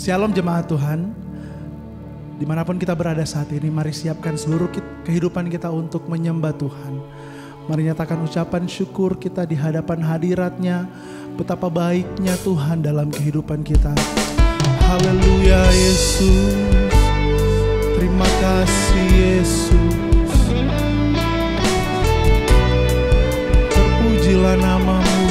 Shalom jemaat Tuhan. Dimanapun kita berada saat ini, mari siapkan seluruh kehidupan kita untuk menyembah Tuhan. Mari nyatakan ucapan syukur kita di hadapan hadirat-Nya. Betapa baiknya Tuhan dalam kehidupan kita. Haleluya Yesus. Terima kasih Yesus. Terpujilah nama-Mu.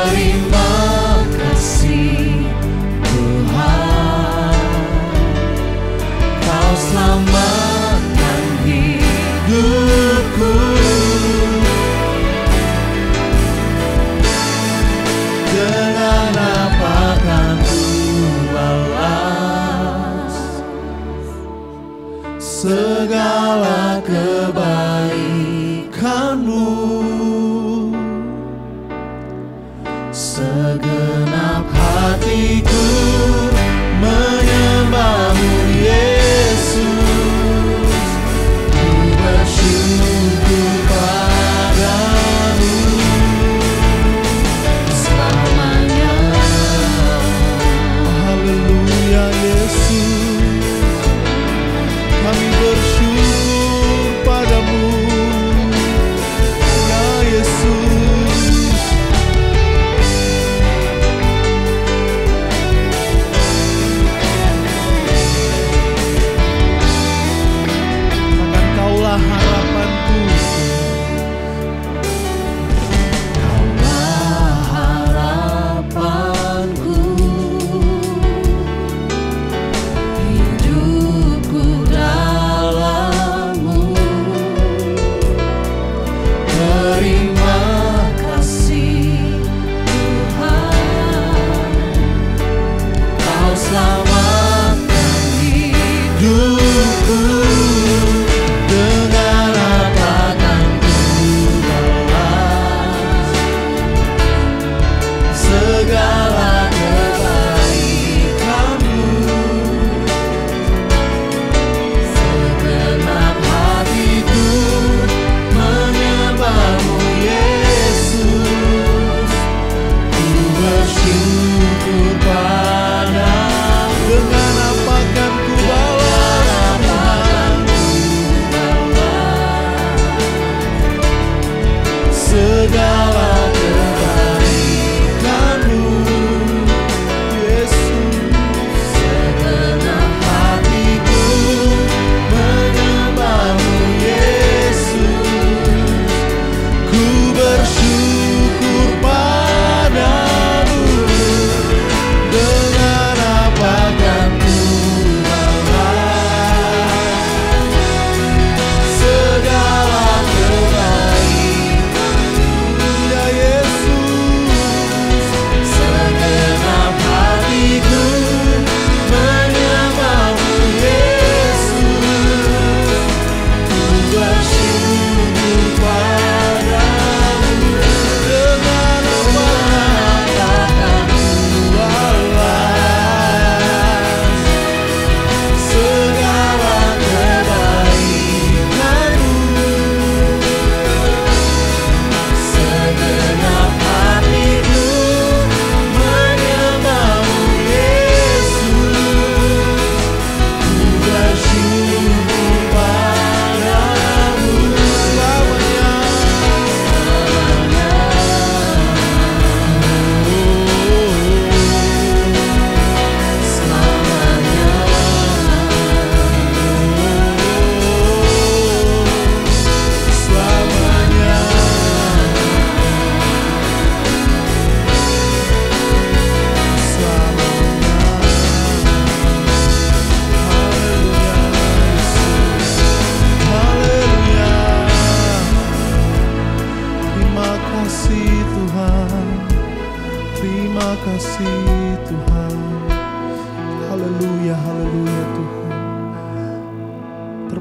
Terima kasih Tuhan.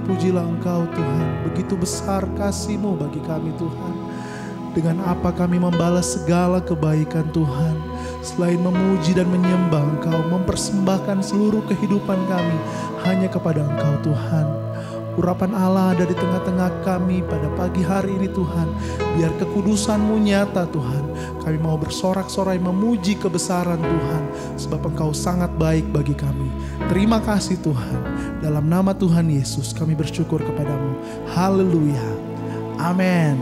terpujilah Engkau Tuhan. Begitu besar kasih-Mu bagi kami Tuhan. Dengan apa kami membalas segala kebaikan Tuhan. Selain memuji dan menyembah Engkau, mempersembahkan seluruh kehidupan kami hanya kepada Engkau Tuhan. Urapan Allah ada di tengah-tengah kami pada pagi hari ini Tuhan. Biar kekudusan-Mu nyata Tuhan. Kami mau bersorak-sorai memuji kebesaran Tuhan. Sebab Engkau sangat baik bagi kami. Terima kasih Tuhan. Dalam nama Tuhan Yesus kami bersyukur kepadamu. Haleluya. Amin.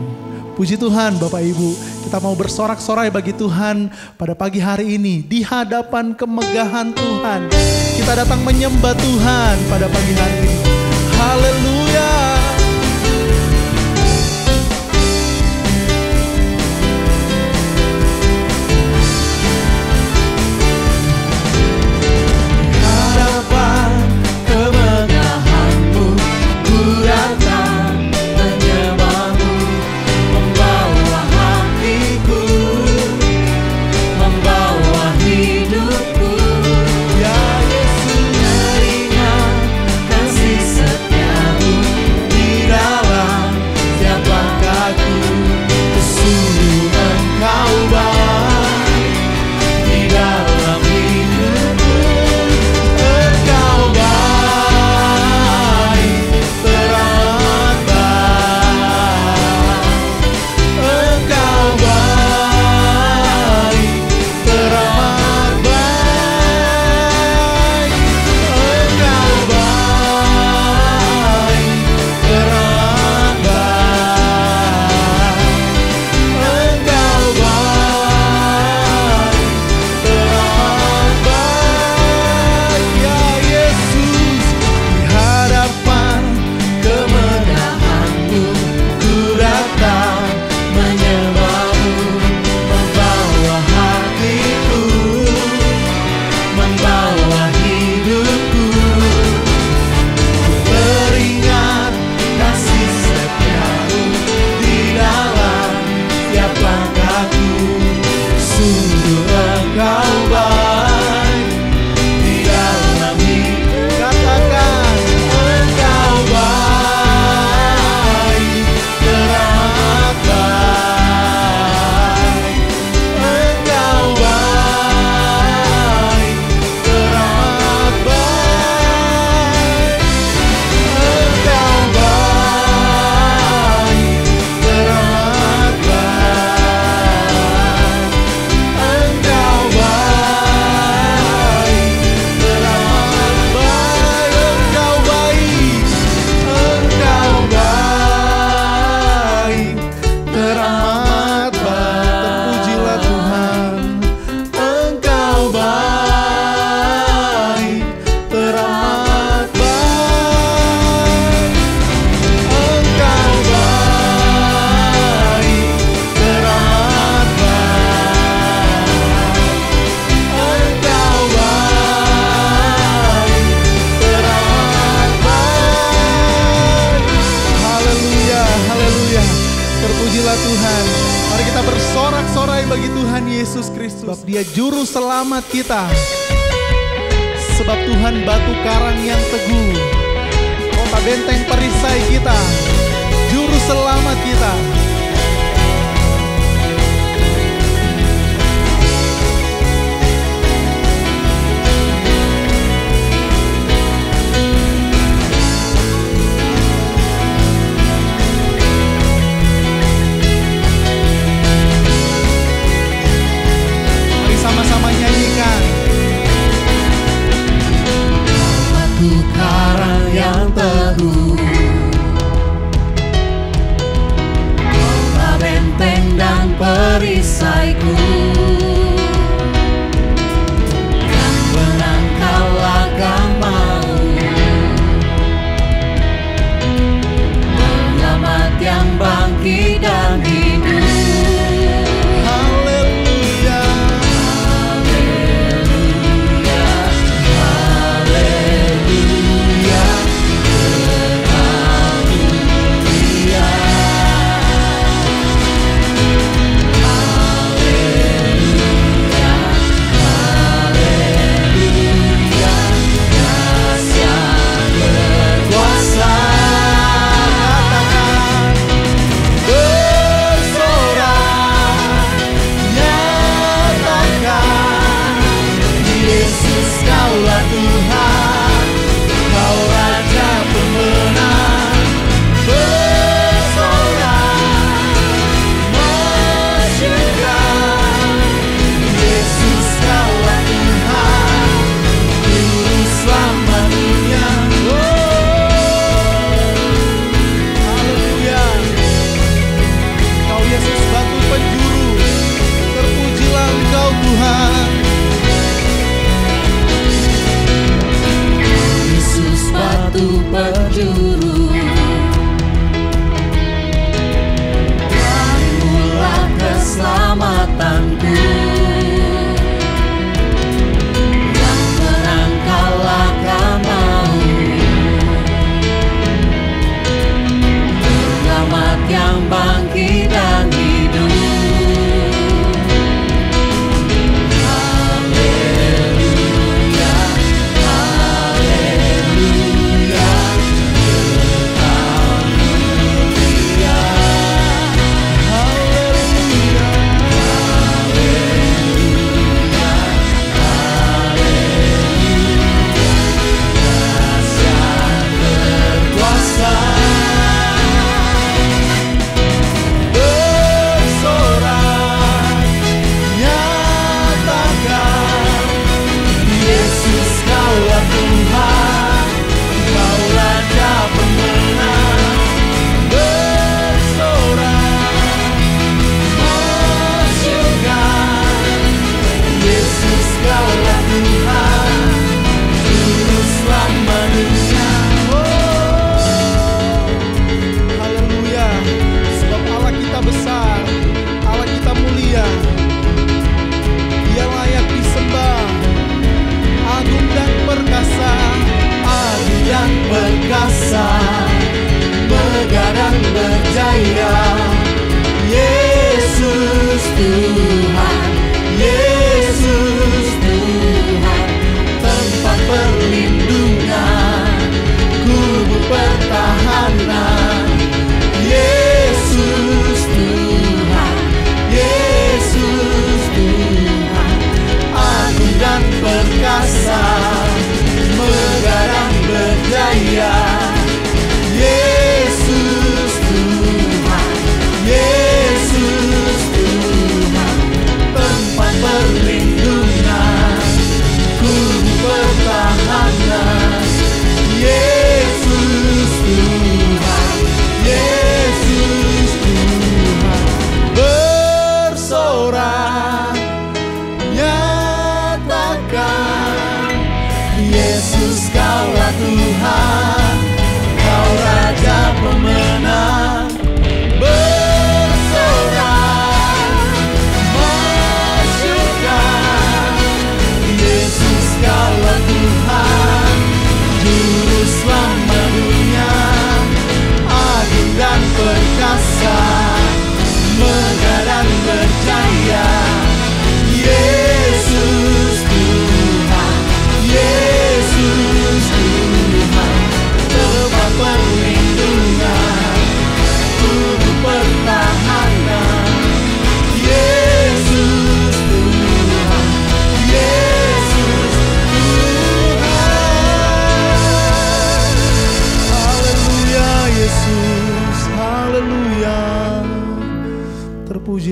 Puji Tuhan Bapak Ibu. Kita mau bersorak-sorai bagi Tuhan pada pagi hari ini. Di hadapan kemegahan Tuhan. Kita datang menyembah Tuhan pada pagi hari ini. Haleluya. Hadapan kemegahan-Mu, ku datang menyembah-Mu, membawa hatiku, membawa hidupku. Ya Yesus, teringat kasih setia-Mu di dalam setiap langkahku. Sungguh Engkau baik di dalam hidupku. Engkau baik, teramat baik. Engkau baik, teramat baik. Engkau baik, teramat baik. Engkau baik, teramat baik. Ya Yesus, di hadapan kemegahan-Mu, ku datang menyembah-Mu, membawa hatiku, membawa hidupku. Teringat kasih setia-Mu di dalam setiap langkahku. Sungguh Engkau baik di dalam hidup. Katakan, Engkau baik, teramat baik. Engkau baik, teramat baik. Engkau baik, teramat baik. Engkau baik, teramat baik. Engkau baik, Engkau baik, teramat baik. Terpujilah Tuhan. Engkau baik, teramat baik. Engkau baik, teramat baik. Engkau baik, teramat baik. Haleluya, haleluya. Terpujilah Tuhan. Mari kita bersorak-sorai bagi Tuhan Yesus Kristus. Sebab Dia juru selamat kita. Sebab Tuhan batu karang yang teguh, kota benteng perisai kita, juru selamat kita. Mari sama-sama nyanyikan. Batu karang yang teguh,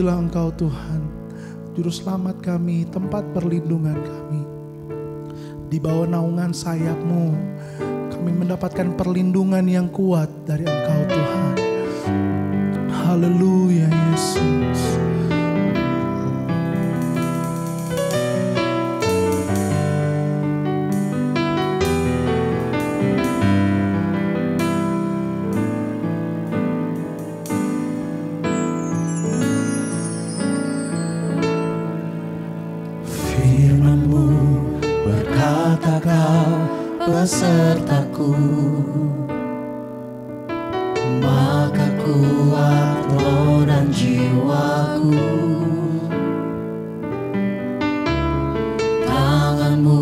Terpujilah Engkau Tuhan, Juru Selamat kami, tempat perlindungan kami. Di bawah naungan sayap-Mu, kami mendapatkan perlindungan yang kuat dari Engkau Tuhan. Haleluya Yesus. Firman-Mu berkata Kau besertaku, maka kuat roh dan jiwaku. Tangan-Mu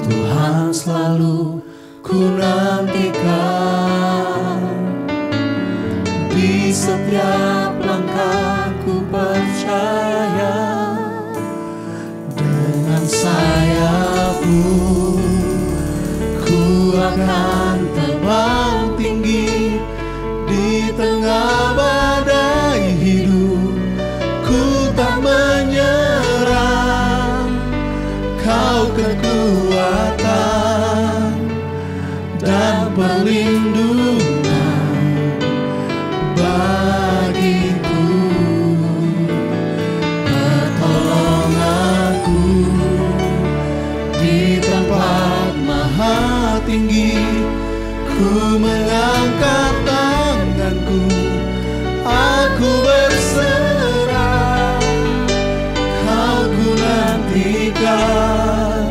Tuhan selalu ku nantikan, di setiap langkahku percaya. Dengan sayap-Mu ku akan terbang tinggi di tengah badai hidup. Ku tak menyerah, Kau kekuatan dan perlindungan bagiku. Pertolonganku di tempat maha tinggi. Ku mengangkat tanganku, aku berserah. Kau ku nantikan,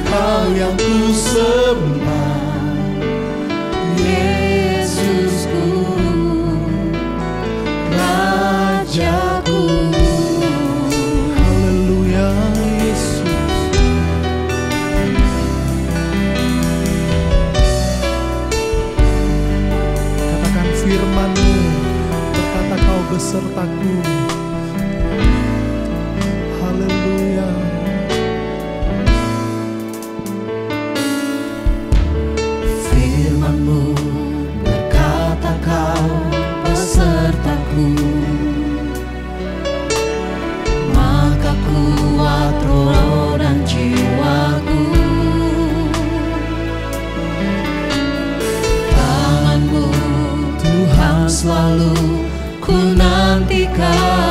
Kau yang ku sembah, Yesusku, Rajaku. Haleluya Yesus. Katakan firman-Mu berkata Kau besertaku. Haleluya. Firman-Mu berkata Kau besertaku, maka kuat roh dan jiwaku. Tangan-Mu Tuhan selalu ku nantikan,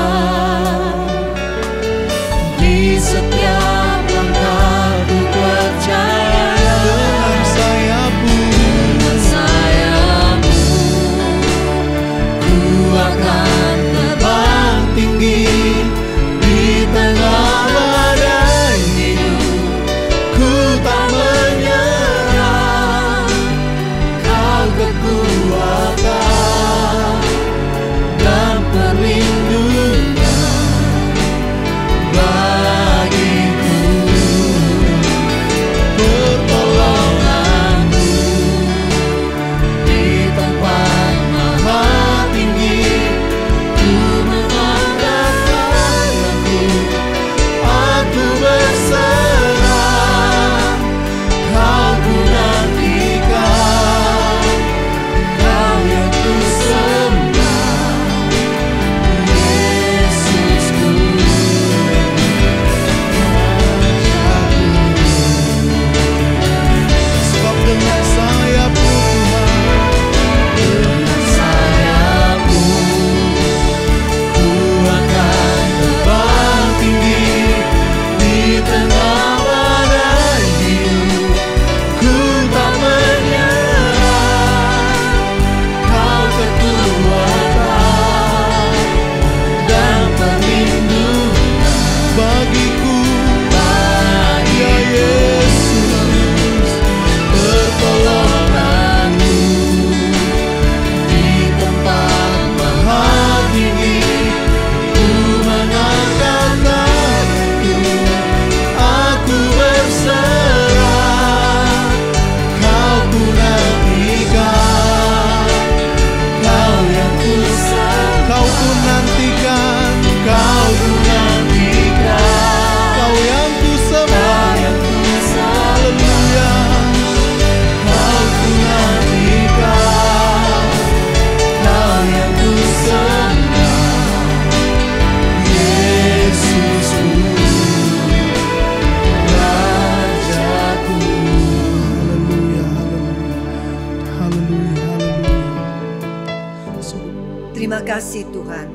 Terima kasih Tuhan,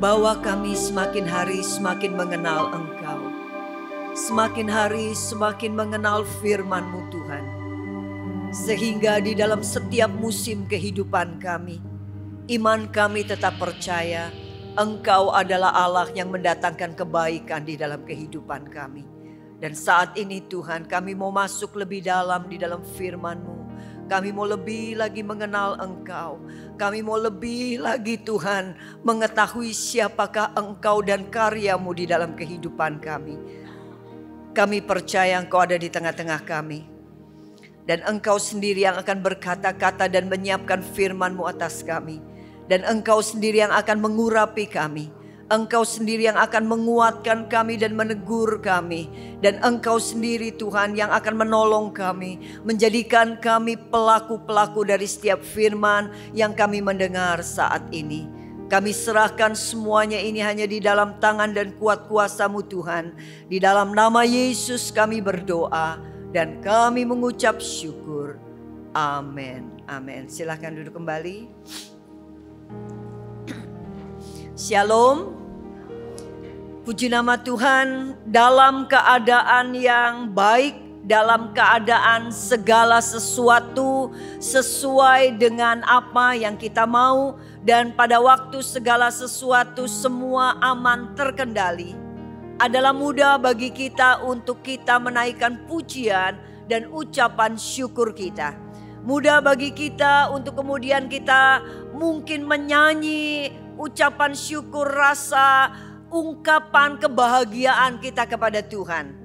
bahwa kami semakin hari semakin mengenal Engkau. Semakin hari semakin mengenal firman-Mu Tuhan. Sehingga di dalam setiap musim kehidupan kami, iman kami tetap percaya Engkau adalah Allah yang mendatangkan kebaikan di dalam kehidupan kami. Dan saat ini Tuhan, kami mau masuk lebih dalam di dalam firman-Mu. Kami mau lebih lagi mengenal Engkau. Kami mau lebih lagi Tuhan mengetahui siapakah Engkau dan karya-Mu di dalam kehidupan kami. Kami percaya Engkau ada di tengah-tengah kami. Dan Engkau sendiri yang akan berkata-kata dan menyiapkan firman-Mu atas kami. Dan Engkau sendiri yang akan mengurapi kami. Engkau sendiri yang akan menguatkan kami dan menegur kami. Dan Engkau sendiri Tuhan yang akan menolong kami. Menjadikan kami pelaku-pelaku dari setiap firman yang kami mendengar saat ini. Kami serahkan semuanya ini hanya di dalam tangan dan kuat kuasa-Mu Tuhan. Di dalam nama Yesus kami berdoa dan kami mengucap syukur. Amin. Amin. Silahkan duduk kembali. Shalom. Puji nama Tuhan, dalam keadaan yang baik, dalam keadaan segala sesuatu sesuai dengan apa yang kita mau, dan pada waktu segala sesuatu semua aman terkendali, adalah mudah bagi kita untuk kita menaikkan pujian dan ucapan syukur kita. Mudah bagi kita untuk kemudian kita mungkin menyanyi ucapan syukur, rasa ungkapan kebahagiaan kita kepada Tuhan.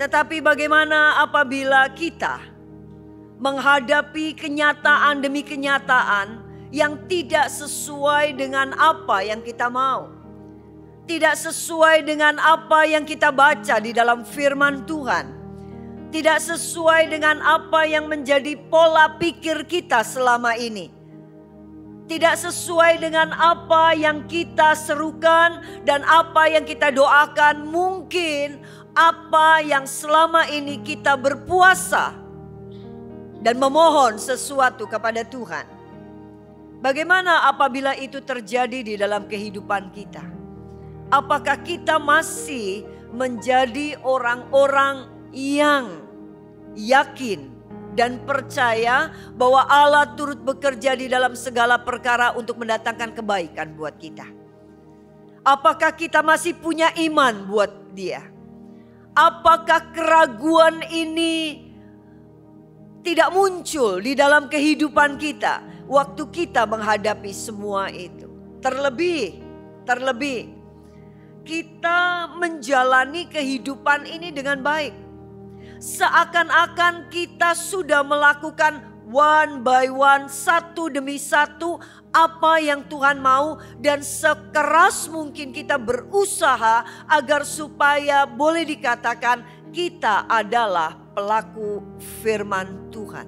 Tetapi bagaimana apabila kita menghadapi kenyataan demi kenyataan yang tidak sesuai dengan apa yang kita mau, tidak sesuai dengan apa yang kita baca di dalam firman Tuhan, tidak sesuai dengan apa yang menjadi pola pikir kita selama ini, tidak sesuai dengan apa yang kita serukan dan apa yang kita doakan. Mungkin apa yang selama ini kita berpuasa dan memohon sesuatu kepada Tuhan. Bagaimana apabila itu terjadi di dalam kehidupan kita? Apakah kita masih menjadi orang-orang yang yakin dan percaya bahwa Allah turut bekerja di dalam segala perkara untuk mendatangkan kebaikan buat kita? Apakah kita masih punya iman buat Dia? Apakah keraguan ini tidak muncul di dalam kehidupan kita waktu kita menghadapi semua itu? Terlebih kita menjalani kehidupan ini dengan baik. Seakan-akan kita sudah melakukan one by one, satu demi satu apa yang Tuhan mau. Dan sekeras mungkin kita berusaha agar supaya boleh dikatakan kita adalah pelaku firman Tuhan.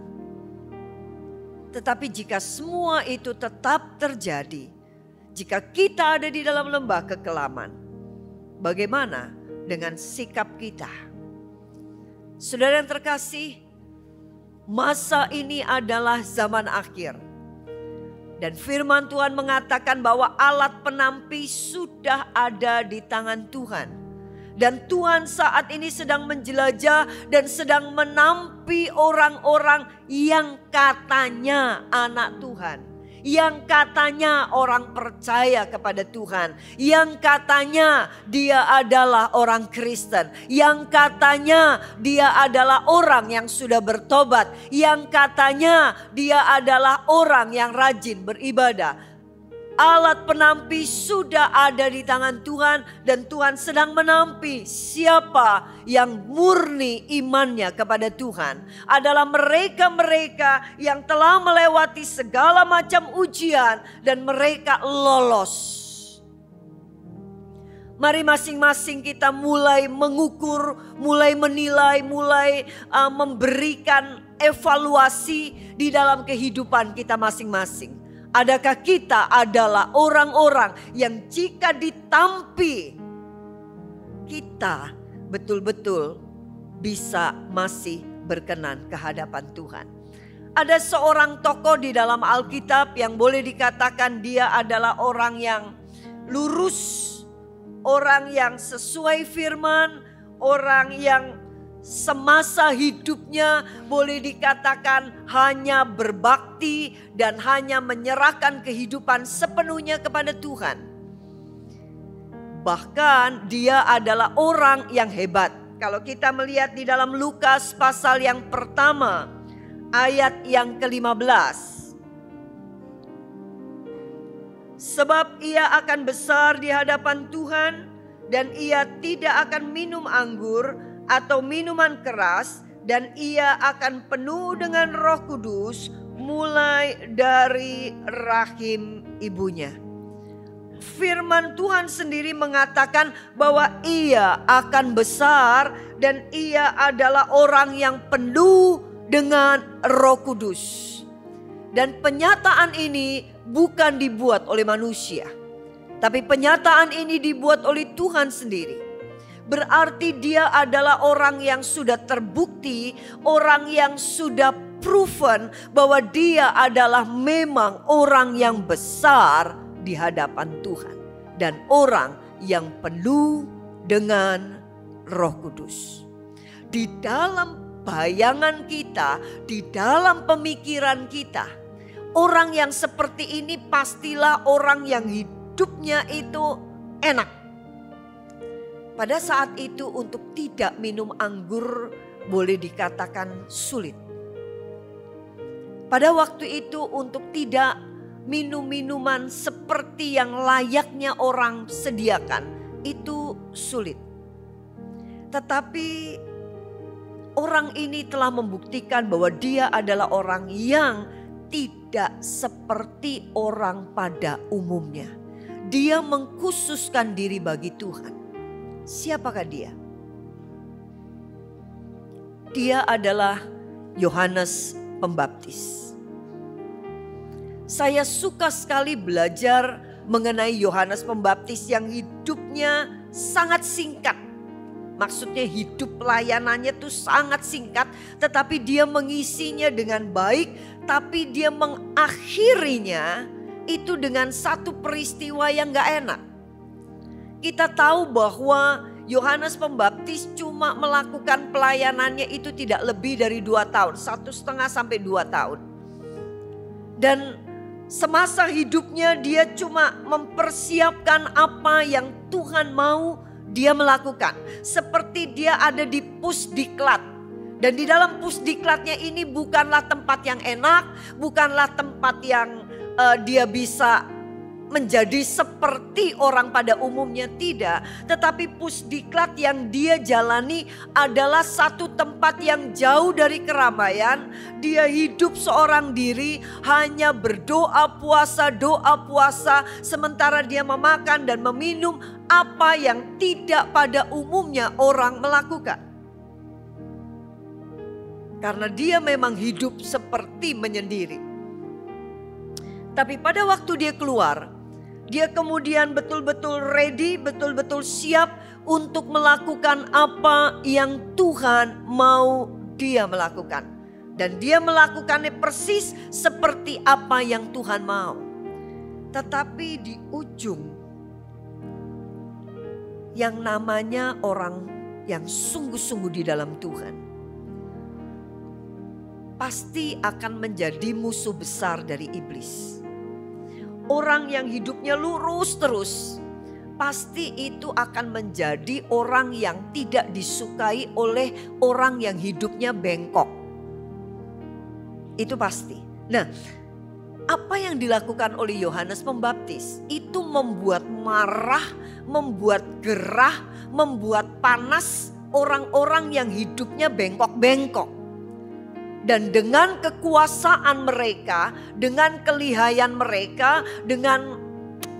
Tetapi jika semua itu tetap terjadi, jika kita ada di dalam lembah kekelaman, bagaimana dengan sikap kita? Saudara yang terkasih, masa ini adalah zaman akhir. Dan firman Tuhan mengatakan bahwa alat penampi sudah ada di tangan Tuhan. Dan Tuhan saat ini sedang menjelajah dan sedang menampi orang-orang yang katanya anak Tuhan. Yang katanya orang percaya kepada Tuhan. Yang katanya dia adalah orang Kristen. Yang katanya dia adalah orang yang sudah bertobat. Yang katanya dia adalah orang yang rajin beribadah. Alat penampi sudah ada di tangan Tuhan dan Tuhan sedang menampi siapa yang murni imannya kepada Tuhan. Adalah mereka-mereka yang telah melewati segala macam ujian dan mereka lolos. Mari masing-masing kita mulai mengukur, mulai menilai, mulai memberikan evaluasi di dalam kehidupan kita masing-masing. Adakah kita adalah orang-orang yang jika ditampi, kita betul-betul bisa masih berkenan ke hadapan Tuhan? Ada seorang tokoh di dalam Alkitab yang boleh dikatakan dia adalah orang yang lurus, orang yang sesuai firman, orang yang semasa hidupnya boleh dikatakan hanya berbakti dan hanya menyerahkan kehidupan sepenuhnya kepada Tuhan. Bahkan dia adalah orang yang hebat. Kalau kita melihat di dalam Lukas pasal yang pertama ayat yang ke-15. Sebab ia akan besar di hadapan Tuhan dan ia tidak akan minum anggur atau minuman keras dan ia akan penuh dengan Roh Kudus mulai dari rahim ibunya. Firman Tuhan sendiri mengatakan bahwa ia akan besar dan ia adalah orang yang penuh dengan Roh Kudus. Dan penyataan ini bukan dibuat oleh manusia, tapi penyataan ini dibuat oleh Tuhan sendiri. Berarti dia adalah orang yang sudah terbukti, orang yang sudah proven bahwa dia adalah memang orang yang besar di hadapan Tuhan. Dan orang yang penuh dengan Roh Kudus. Di dalam bayangan kita, di dalam pemikiran kita, orang yang seperti ini pastilah orang yang hidupnya itu enak. Pada saat itu untuk tidak minum anggur boleh dikatakan sulit. Pada waktu itu untuk tidak minum minuman seperti yang layaknya orang sediakan itu sulit. Tetapi orang ini telah membuktikan bahwa dia adalah orang yang tidak seperti orang pada umumnya. Dia mengkhususkan diri bagi Tuhan. Siapakah dia? Dia adalah Yohanes Pembaptis. Saya suka sekali belajar mengenai Yohanes Pembaptis yang hidupnya sangat singkat. Maksudnya hidup pelayanannya tuh sangat singkat, tetapi dia mengisinya dengan baik, tapi dia mengakhirinya itu dengan satu peristiwa yang gak enak. Kita tahu bahwa Yohanes Pembaptis cuma melakukan pelayanannya itu tidak lebih dari 2 tahun, 1,5 sampai 2 tahun. Dan semasa hidupnya dia cuma mempersiapkan apa yang Tuhan mau dia melakukan. Seperti dia ada di pusdiklat. Dan di dalam pusdiklatnya ini bukanlah tempat yang enak. Bukanlah tempat yang dia bisa menjadi seperti orang pada umumnya, tidak. Tetapi pusdiklat yang dia jalani adalah satu tempat yang jauh dari keramaian. Dia hidup seorang diri, hanya berdoa puasa, sementara dia memakan dan meminum apa yang tidak pada umumnya orang melakukan. Karena dia memang hidup seperti menyendiri. Tapi pada waktu dia keluar, dia kemudian betul-betul ready, betul-betul siap untuk melakukan apa yang Tuhan mau dia melakukan. Dan dia melakukannya persis seperti apa yang Tuhan mau. Tetapi di ujung, yang namanya orang yang sungguh-sungguh di dalam Tuhan, pasti akan menjadi musuh besar dari iblis. Orang yang hidupnya lurus terus, pasti itu akan menjadi orang yang tidak disukai oleh orang yang hidupnya bengkok. Itu pasti. Nah, apa yang dilakukan oleh Yohanes Pembaptis itu membuat marah, membuat gerah, membuat panas orang-orang yang hidupnya bengkok-bengkok. Dan dengan kekuasaan mereka, dengan kelihayan mereka, dengan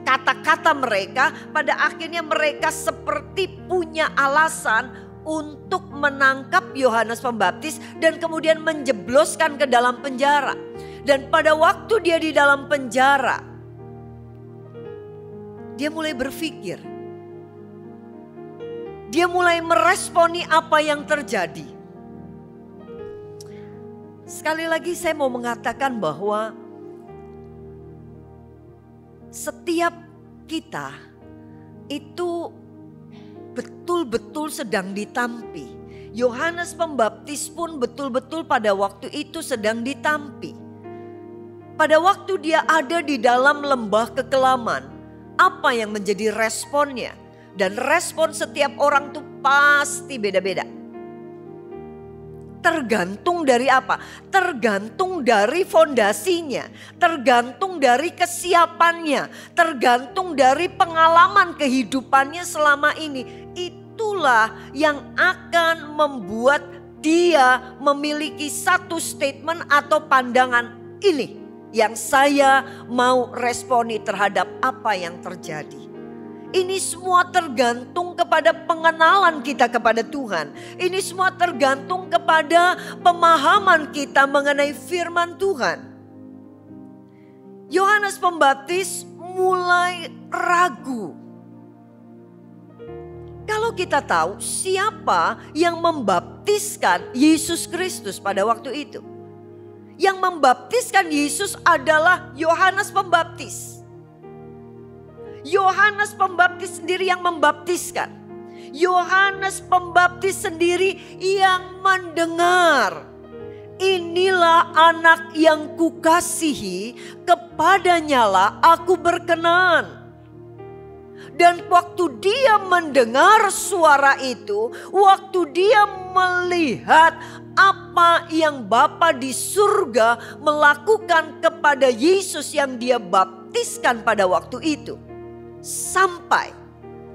kata-kata mereka, pada akhirnya mereka seperti punya alasan untuk menangkap Yohanes Pembaptis dan kemudian menjebloskan ke dalam penjara. Dan pada waktu dia di dalam penjara, dia mulai berpikir. Dia mulai meresponi apa yang terjadi. Sekali lagi saya mau mengatakan bahwa setiap kita itu betul-betul sedang ditampi. Yohanes Pembaptis pun betul-betul pada waktu itu sedang ditampi. Pada waktu dia ada di dalam lembah kekelaman, apa yang menjadi responnya? Dan respon setiap orang itu pasti beda-beda. Tergantung dari apa? Tergantung dari fondasinya, tergantung dari kesiapannya, tergantung dari pengalaman kehidupannya selama ini. Itulah yang akan membuat dia memiliki satu statement atau pandangan ini yang saya mau responi terhadap apa yang terjadi. Ini semua tergantung kepada pengenalan kita kepada Tuhan. Ini semua tergantung kepada pemahaman kita mengenai firman Tuhan. Yohanes Pembaptis mulai ragu. Kalau kita tahu siapa yang membaptiskan Yesus Kristus pada waktu itu. Yang membaptiskan Yesus adalah Yohanes Pembaptis. Yohanes Pembaptis sendiri yang membaptiskan. Yohanes Pembaptis sendiri yang mendengar. Inilah anak yang kukasihi, kepadanyalah aku berkenan. Dan waktu dia mendengar suara itu, waktu dia melihat apa yang Bapa di surga melakukan kepada Yesus yang dia baptiskan pada waktu itu. Sampai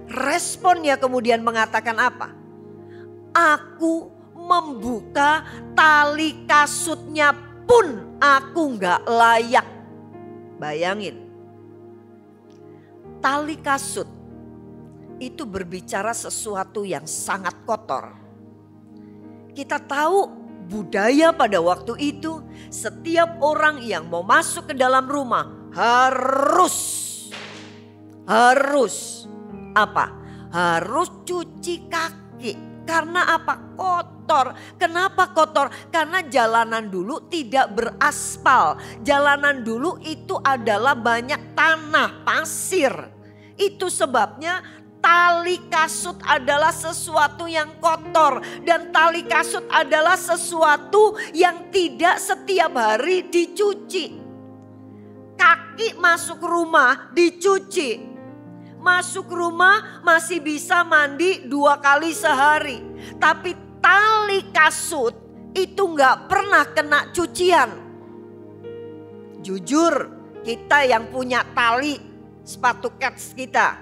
responnya kemudian mengatakan apa? Aku membuka tali kasutnya pun aku gak layak. Bayangin. Tali kasut itu berbicara sesuatu yang sangat kotor. Kita tahu budaya pada waktu itu setiap orang yang mau masuk ke dalam rumah harus apa? Harus cuci kaki. Karena apa? Kotor. Kenapa kotor? Karena jalanan dulu tidak beraspal. Jalanan dulu itu adalah banyak tanah, pasir. Itu sebabnya tali kasut adalah sesuatu yang kotor. Dan tali kasut adalah sesuatu yang tidak setiap hari dicuci. Kaki masuk rumah dicuci. Masuk rumah masih bisa mandi 2 kali sehari. Tapi tali kasut itu gak pernah kena cucian. Jujur kita yang punya tali sepatu kets kita.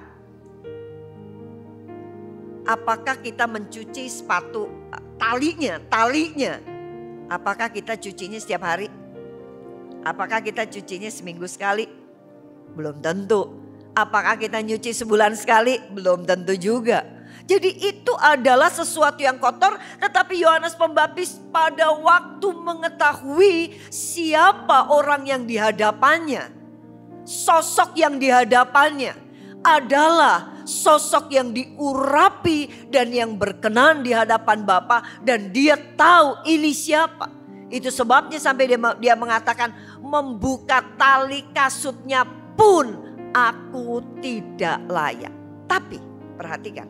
Apakah kita mencuci sepatu talinya? Apakah kita cucinya setiap hari? Apakah kita cucinya seminggu sekali? Belum tentu. Apakah kita nyuci sebulan sekali? Belum tentu juga. Jadi itu adalah sesuatu yang kotor. Tetapi Yohanes Pembaptis pada waktu mengetahui siapa orang yang dihadapannya. Sosok yang dihadapannya adalah sosok yang diurapi dan yang berkenan di hadapan Bapa. Dan dia tahu ini siapa. Itu sebabnya sampai dia mengatakan membuka tali kasutnya pun aku tidak layak. Tapi perhatikan.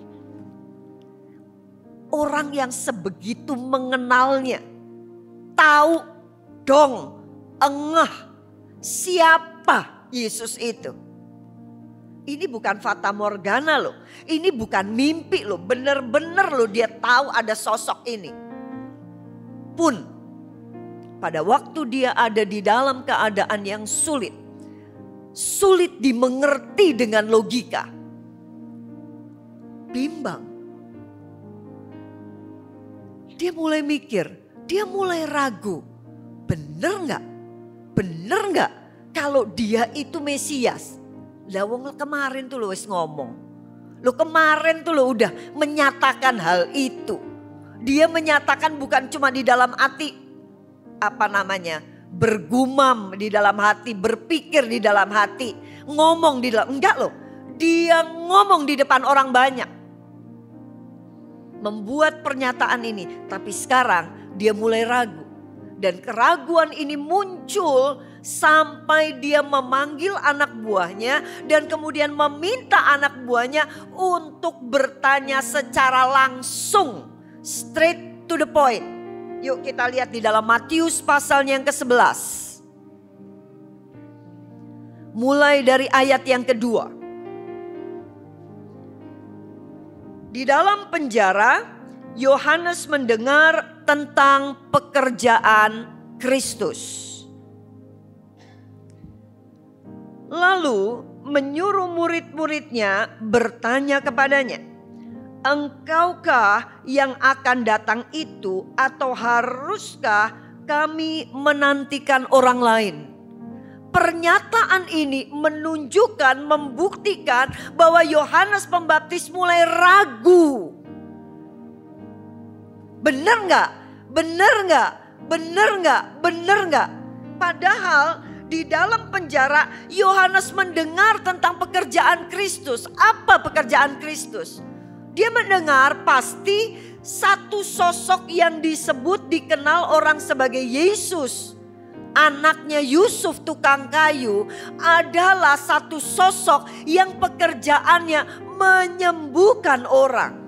Orang yang sebegitu mengenalnya. Tahu dong, engah siapa Yesus itu. Ini bukan fata morgana loh. Ini bukan mimpi loh. Bener-bener loh dia tahu ada sosok ini. Pun pada waktu dia ada di dalam keadaan yang sulit. Sulit dimengerti dengan logika. Bimbang. Dia mulai mikir, dia mulai ragu. Bener gak? Bener gak kalau dia itu Mesias? Lah wong kemarin tuh lo wis ngomong. Lo kemarin tuh lo udah menyatakan hal itu. Dia menyatakan bukan cuma di dalam hati. Apa namanya? Bergumam di dalam hati, berpikir di dalam hati, ngomong di dalam, enggak loh. Dia ngomong di depan orang banyak. Membuat pernyataan ini, tapi sekarang dia mulai ragu. Dan keraguan ini muncul sampai dia memanggil anak buahnya dan kemudian meminta anak buahnya untuk bertanya secara langsung, straight to the point. Yuk kita lihat di dalam Matius pasalnya yang ke-11. Mulai dari ayat yang kedua. Di dalam penjara, Yohanes mendengar tentang pekerjaan Kristus. Lalu menyuruh murid-muridnya bertanya kepadanya, "Engkaukah yang akan datang itu atau haruskah kami menantikan orang lain?" Pernyataan ini menunjukkan, membuktikan bahwa Yohanes Pembaptis mulai ragu. Benar nggak? Benar nggak? Benar nggak? Benar nggak? Padahal di dalam penjara Yohanes mendengar tentang pekerjaan Kristus. Apa pekerjaan Kristus? Dia mendengar pasti satu sosok yang disebut dikenal orang sebagai Yesus. Anaknya Yusuf tukang kayu adalah satu sosok yang pekerjaannya menyembuhkan orang.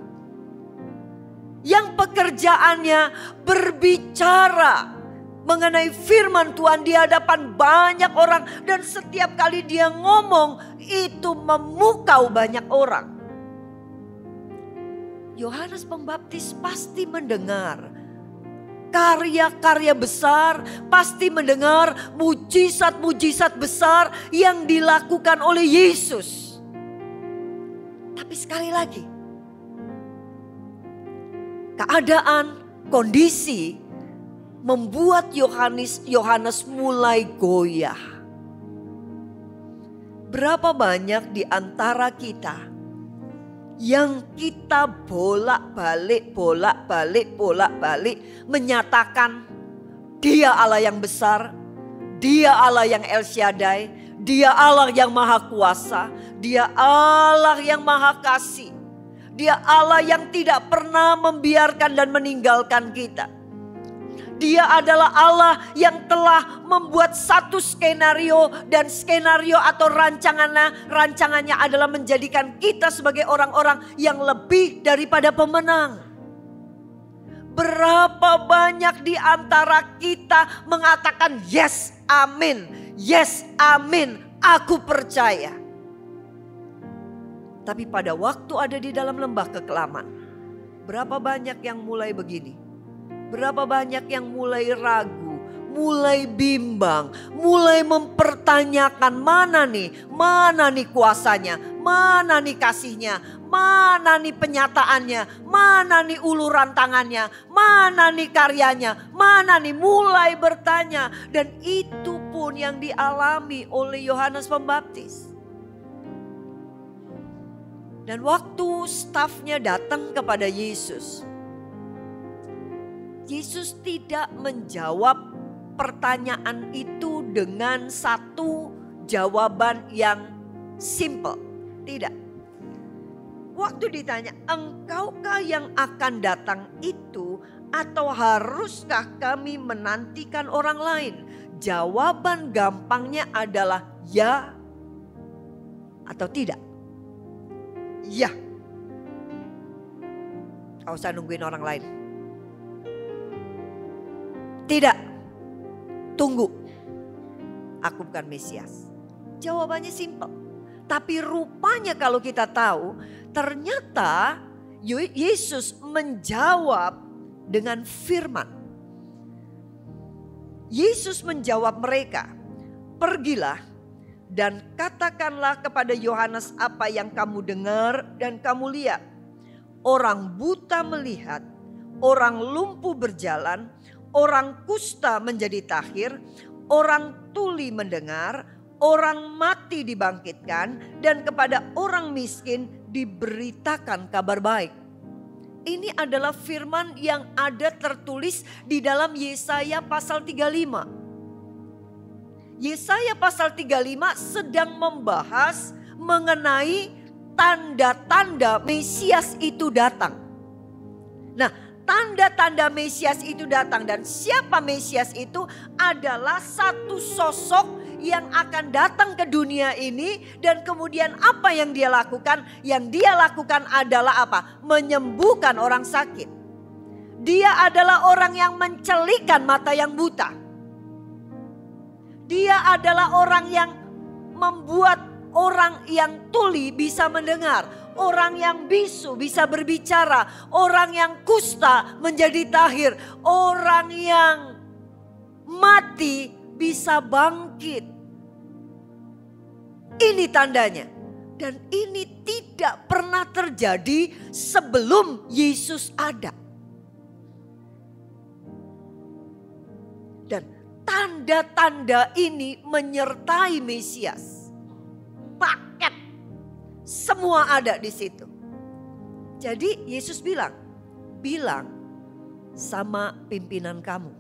Yang pekerjaannya berbicara mengenai firman Tuhan di hadapan banyak orang. Dan setiap kali dia ngomong itu memukau banyak orang. Yohanes Pembaptis pasti mendengar karya-karya besar, pasti mendengar mujizat-mujizat besar yang dilakukan oleh Yesus. Tapi sekali lagi, keadaan, kondisi membuat Yohanes mulai goyah. Berapa banyak di antara kita yang kita bolak-balik menyatakan Dia Allah yang besar, Dia Allah yang El Shaddai, Dia Allah yang Maha Kuasa, Dia Allah yang Maha Kasih, Dia Allah yang tidak pernah membiarkan dan meninggalkan kita. Dia adalah Allah yang telah membuat satu skenario dan skenario atau rancangannya adalah menjadikan kita sebagai orang-orang yang lebih daripada pemenang. Berapa banyak di antara kita mengatakan yes, amin, aku percaya. Tapi pada waktu ada di dalam lembah kekelaman, berapa banyak yang mulai begini? Berapa banyak yang mulai ragu, mulai bimbang, mulai mempertanyakan mana nih kuasanya, mana nih kasihnya, mana nih penyataannya, mana nih uluran tangannya, mana nih karyanya, mana nih, mulai bertanya. Dan itu pun yang dialami oleh Yohanes Pembaptis. Dan waktu stafnya datang kepada Yesus, Yesus tidak menjawab pertanyaan itu dengan satu jawaban yang simple. Tidak. Waktu ditanya, "Engkaukah yang akan datang itu atau haruskah kami menantikan orang lain?" Jawaban gampangnya adalah ya atau tidak. Ya. Gak usah nungguin orang lain. Tidak, tunggu, aku bukan Mesias. Jawabannya simpel. Tapi rupanya kalau kita tahu, ternyata Yesus menjawab dengan firman. Yesus menjawab mereka, "Pergilah dan katakanlah kepada Yohanes apa yang kamu dengar dan kamu lihat. Orang buta melihat, orang lumpuh berjalan, orang kusta menjadi tahir, orang tuli mendengar, orang mati dibangkitkan, dan kepada orang miskin diberitakan kabar baik." Ini adalah firman yang ada tertulis di dalam Yesaya pasal 35. Yesaya pasal 35 sedang membahas mengenai tanda-tanda Mesias itu datang. Nah, tanda-tanda Mesias itu datang. Dan siapa Mesias itu? Adalah satu sosok yang akan datang ke dunia ini. Dan kemudian apa yang dia lakukan? Yang dia lakukan adalah apa? Menyembuhkan orang sakit. Dia adalah orang yang mencelikan mata yang buta. Dia adalah orang yang membuat orang yang tuli bisa mendengar. Orang yang bisu bisa berbicara. Orang yang kusta menjadi tahir. Orang yang mati bisa bangkit. Ini tandanya. Dan ini tidak pernah terjadi sebelum Yesus ada. Dan tanda-tanda ini menyertai Mesias. Paket. Semua ada di situ. Jadi Yesus bilang sama pimpinan kamu.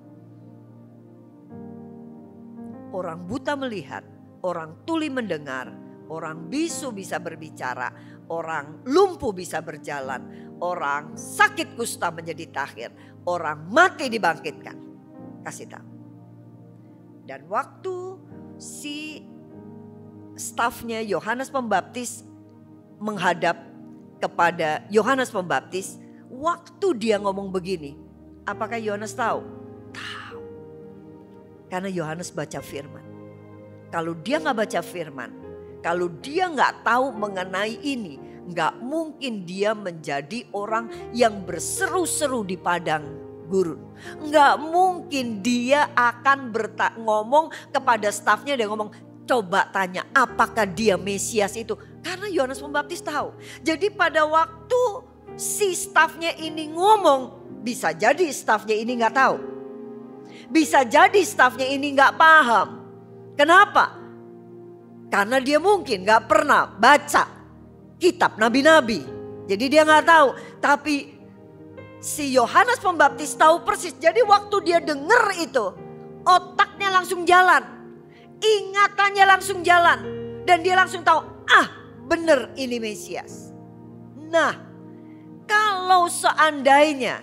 Orang buta melihat, orang tuli mendengar, orang bisu bisa berbicara, orang lumpuh bisa berjalan, orang sakit kusta menjadi tahir, orang mati dibangkitkan. Kasih tahu. Dan waktu si stafnya Yohanes Pembaptis menghadap kepada Yohanes Pembaptis, waktu dia ngomong begini, apakah Yohanes tahu? Tahu. Karena Yohanes baca firman. Kalau dia nggak baca firman, kalau dia nggak tahu mengenai ini, nggak mungkin dia menjadi orang yang berseru-seru di padang gurun. Nggak mungkin dia akan ngomong kepada stafnya, dia ngomong, coba tanya apakah dia Mesias itu. Karena Yohanes Pembaptis tahu. Jadi pada waktu si stafnya ini ngomong, bisa jadi stafnya ini nggak tahu. Bisa jadi stafnya ini nggak paham. Kenapa? Karena dia mungkin nggak pernah baca kitab nabi-nabi. Jadi dia nggak tahu. Tapi si Yohanes Pembaptis tahu persis. Jadi waktu dia dengar itu, otaknya langsung jalan. Ingatannya langsung jalan. Dan dia langsung tahu, benar ini Mesias. Nah, kalau seandainya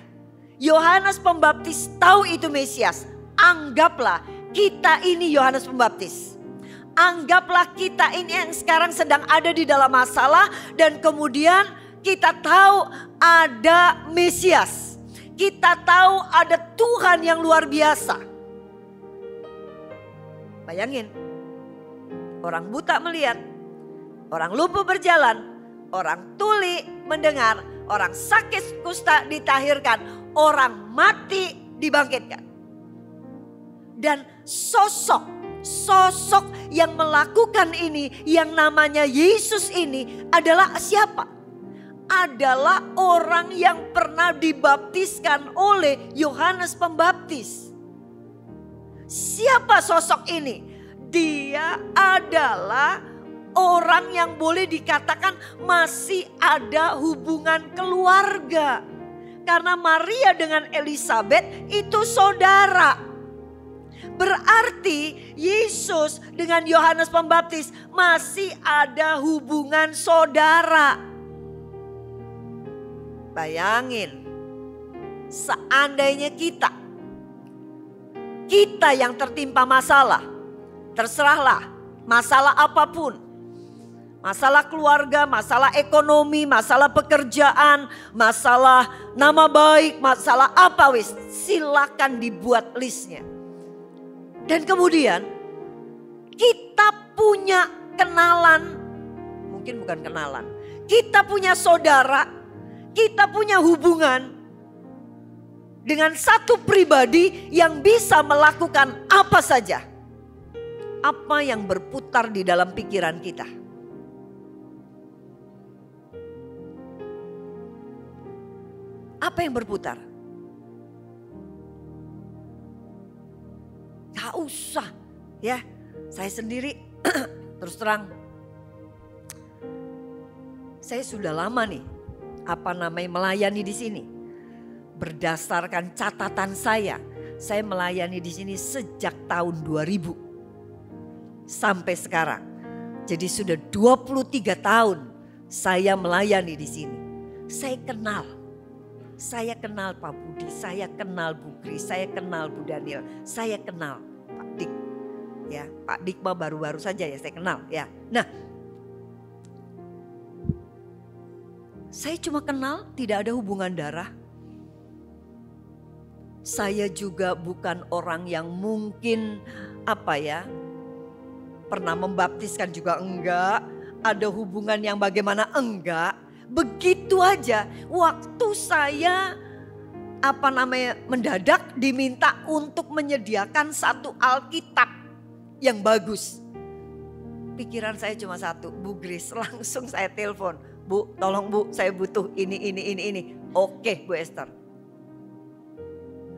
Yohanes Pembaptis tahu itu Mesias, anggaplah kita ini Yohanes Pembaptis. Anggaplah kita ini yang sekarang sedang ada di dalam masalah dan kemudian kita tahu ada Mesias. Kita tahu ada Tuhan yang luar biasa. Bayangin, orang buta melihat, orang lumpuh berjalan, orang tuli mendengar, orang sakit kusta ditahirkan, orang mati dibangkitkan. Dan sosok yang melakukan ini, yang namanya Yesus ini adalah siapa? Adalah orang yang pernah dibaptiskan oleh Yohanes Pembaptis. Siapa sosok ini? Dia adalah orang yang boleh dikatakan masih ada hubungan keluarga. Karena Maria dengan Elizabeth itu saudara. Berarti Yesus dengan Yohanes Pembaptis masih ada hubungan saudara. Bayangin, seandainya kita yang tertimpa masalah, terserahlah masalah apapun. Masalah keluarga, masalah ekonomi, masalah pekerjaan, masalah nama baik, masalah apa wis. Silakan dibuat listnya. Dan kemudian kita punya kenalan, mungkin bukan kenalan. Kita punya saudara, kita punya hubungan dengan satu pribadi yang bisa melakukan apa saja. Apa yang berputar di dalam pikiran kita. Apa yang berputar? Gak usah ya. Saya sendiri terus terang. Saya sudah lama nih melayani di sini. Berdasarkan catatan saya melayani di sini sejak tahun 2000 sampai sekarang. Jadi sudah 23 tahun saya melayani di sini. Saya kenal saya kenal Pak Budi, saya kenal Bu Kris, saya kenal Bu Daniel, saya kenal Pak Dik. Ya, Pak Dik mah baru-baru saja ya saya kenal ya. Nah, saya cuma kenal, tidak ada hubungan darah. Saya juga bukan orang yang mungkin pernah membaptiskan juga enggak. Ada hubungan yang bagaimana enggak. Begitu aja waktu saya mendadak diminta untuk menyediakan satu Alkitab yang bagus. Pikiran saya cuma satu, Bu Grace, langsung saya telepon. Bu, tolong Bu, saya butuh ini. Oke, Bu Esther.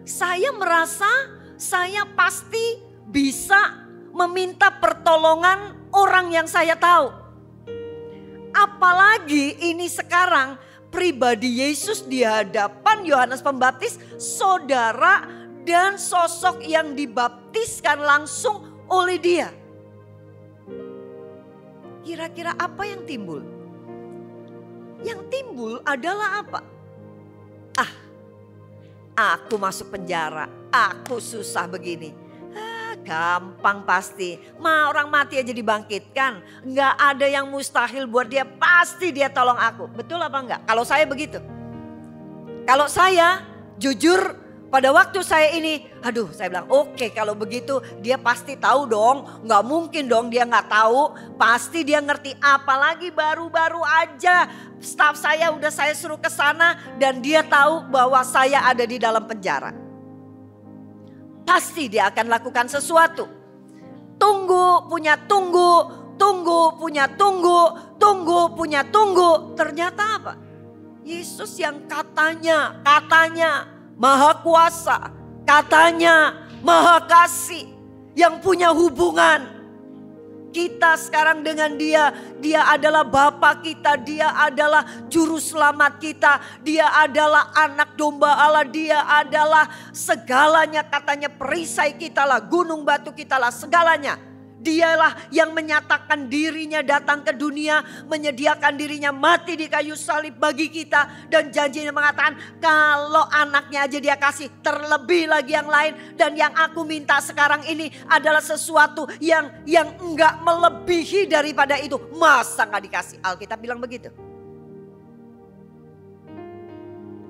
Saya merasa saya pasti bisa meminta pertolongan orang yang saya tahu. Apalagi ini sekarang pribadi Yesus di hadapan Yohanes Pembaptis, saudara dan sosok yang dibaptiskan langsung oleh dia. Kira-kira apa yang timbul? Yang timbul adalah apa? Aku masuk penjara, aku susah begini. Gampang pasti. Orang mati aja dibangkitkan. Nggak ada yang mustahil buat dia, pasti dia tolong aku. Betul apa enggak? Kalau saya begitu. Kalau saya jujur pada waktu saya ini, saya bilang oke, kalau begitu dia pasti tahu dong. Nggak mungkin dong dia nggak tahu. Pasti dia ngerti, apalagi baru-baru aja staf saya udah saya suruh ke sana dan dia tahu bahwa saya ada di dalam penjara. Pasti dia akan lakukan sesuatu. Tunggu punya tunggu. Ternyata apa? Yesus yang katanya Maha Kuasa, katanya Maha Kasih, yang punya hubungan. Kita sekarang dengan dia adalah Bapa kita, dia adalah Juru Selamat kita, dia adalah anak domba Allah, dia adalah segalanya, katanya perisai kita lah, gunung batu kita lah, segalanya. Dialah yang menyatakan dirinya datang ke dunia, menyediakan dirinya mati di kayu salib bagi kita. Dan janjinya mengatakan kalau anaknya aja dia kasih, terlebih lagi yang lain. Dan yang aku minta sekarang ini adalah sesuatu yang enggak melebihi daripada itu. Masa gak dikasih? Alkitab bilang begitu.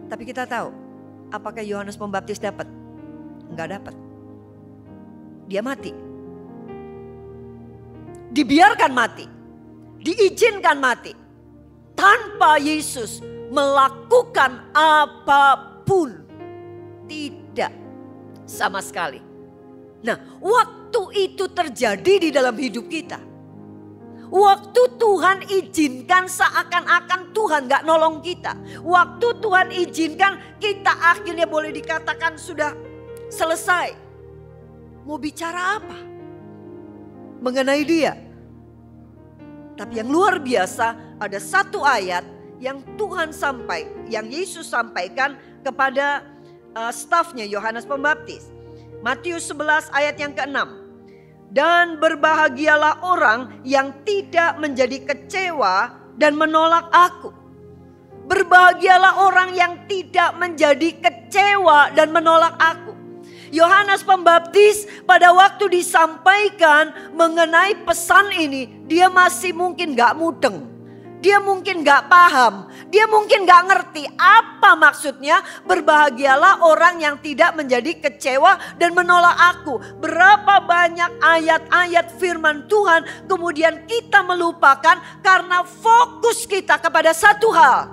Tapi kita tahu, apakah Yohanes Pembaptis dapat? Enggak dapat. Dia mati. Dibiarkan mati, diizinkan mati, tanpa Yesus melakukan apapun, tidak sama sekali. Nah, waktu itu terjadi di dalam hidup kita, waktu Tuhan izinkan seakan-akan Tuhan gak nolong kita, waktu Tuhan izinkan kita akhirnya boleh dikatakan sudah selesai. Mau bicara apa mengenai dia? Tapi yang luar biasa, ada satu ayat yang yang Yesus sampaikan kepada stafnya Yohanes Pembaptis. Matius 11 ayat yang ke-6. Dan berbahagialah orang yang tidak menjadi kecewa dan menolak aku. Berbahagialah orang yang tidak menjadi kecewa dan menolak aku. Yohanes Pembaptis pada waktu disampaikan mengenai pesan ini, dia masih mungkin gak mudeng. Dia mungkin gak paham. Dia mungkin gak ngerti apa maksudnya berbahagialah orang yang tidak menjadi kecewa dan menolak aku. Berapa banyak ayat-ayat firman Tuhan kemudian kita melupakan karena fokus kita kepada satu hal.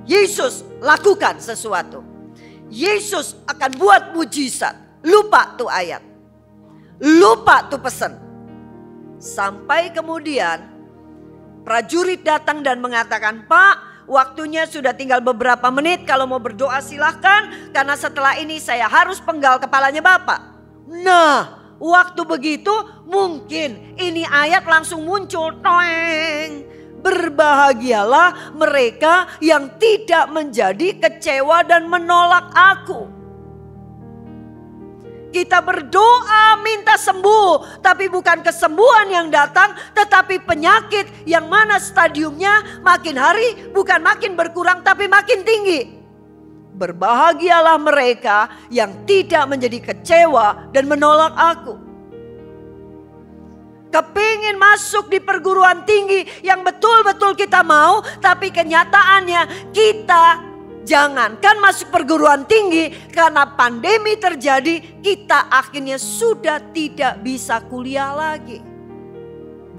Yesus lakukan sesuatu. Yesus akan buat mujizat. Lupa tuh ayat. Lupa tuh pesan. Sampai kemudian prajurit datang dan mengatakan, Pak, waktunya sudah tinggal beberapa menit. Kalau mau berdoa silahkan. Karena setelah ini saya harus penggal kepalanya Bapak. Nah, waktu begitu mungkin ini ayat langsung muncul. Toeng. Berbahagialah mereka yang tidak menjadi kecewa dan menolak aku. Kita berdoa minta sembuh, tapi bukan kesembuhan yang datang, tetapi penyakit yang mana stadiumnya makin hari bukan makin berkurang tapi makin tinggi. Berbahagialah mereka yang tidak menjadi kecewa dan menolak aku. Kepingin masuk di perguruan tinggi yang betul-betul kita mau, tapi kenyataannya kita jangankan masuk perguruan tinggi, karena pandemi terjadi, kita akhirnya sudah tidak bisa kuliah lagi.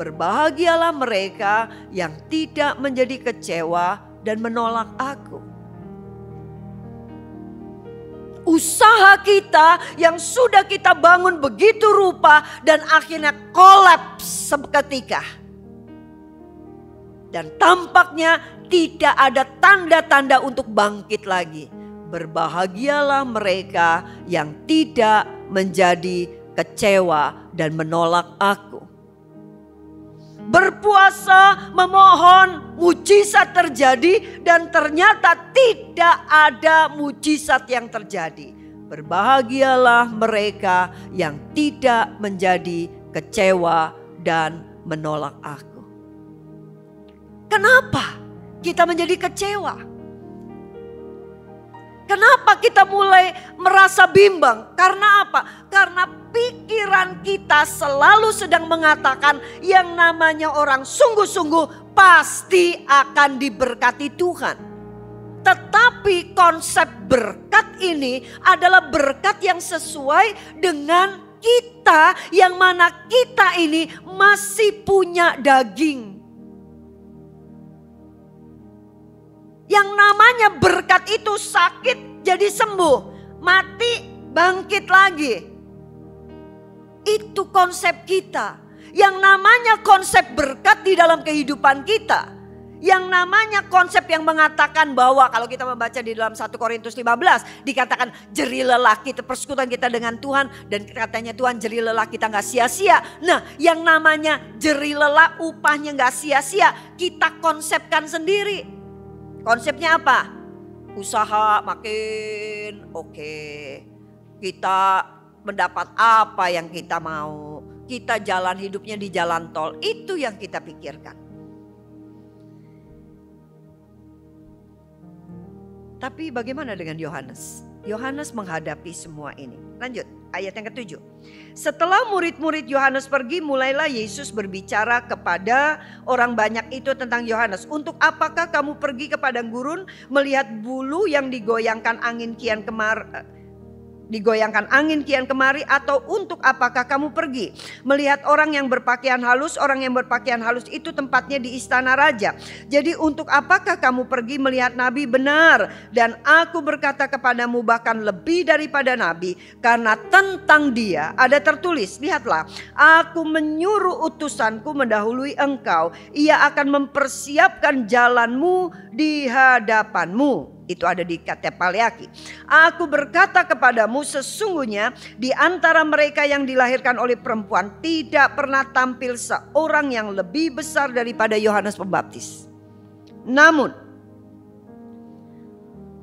Berbahagialah mereka yang tidak menjadi kecewa dan menolak aku. Usaha kita yang sudah kita bangun begitu rupa dan akhirnya kolaps seketika. Dan tampaknya tidak ada tanda-tanda untuk bangkit lagi. Berbahagialah mereka yang tidak menjadi kecewa dan menolak aku. Berpuasa, memohon, mujizat terjadi dan ternyata tidak ada mujizat yang terjadi. Berbahagialah mereka yang tidak menjadi kecewa dan menolak aku. Kenapa kita menjadi kecewa? Kenapa kita mulai merasa bimbang? Karena apa? Karena pikiran kita selalu sedang mengatakan yang namanya orang sungguh-sungguh pasti akan diberkati Tuhan. Tetapi konsep berkat ini adalah berkat yang sesuai dengan kita, yang mana kita ini masih punya daging. Yang namanya berkat itu sakit jadi sembuh, mati bangkit lagi. Itu konsep kita. Yang namanya konsep berkat di dalam kehidupan kita. Yang namanya konsep yang mengatakan bahwa kalau kita membaca di dalam 1 Korintus 15 dikatakan jerih lelah kita, persekutuan kita dengan Tuhan, dan katanya Tuhan jerih lelah kita gak sia-sia. Nah, yang namanya jerih lelah upahnya gak sia-sia kita konsepkan sendiri. Konsepnya apa? Usaha makin oke. Kita mendapat apa yang kita mau. Kita jalan hidupnya di jalan tol. Itu yang kita pikirkan. Tapi bagaimana dengan Yohanes? Yohanes menghadapi semua ini. Lanjut, ayat yang ke-7. Setelah murid-murid Yohanes pergi, mulailah Yesus berbicara kepada orang banyak itu tentang Yohanes. Untuk apakah kamu pergi ke padang gurun melihat bulu yang digoyangkan angin kian kemari, atau untuk apakah kamu pergi melihat orang yang berpakaian halus? Orang yang berpakaian halus itu tempatnya di istana raja. Jadi untuk apakah kamu pergi melihat nabi? Benar, dan aku berkata kepadamu bahkan lebih daripada nabi, karena tentang dia ada tertulis, lihatlah, aku menyuruh utusanku mendahului engkau, ia akan mempersiapkan jalanmu di hadapanmu. Itu ada di kitab Paleaki. Aku berkata kepadamu, sesungguhnya di antara mereka yang dilahirkan oleh perempuan tidak pernah tampil seorang yang lebih besar daripada Yohanes Pembaptis. Namun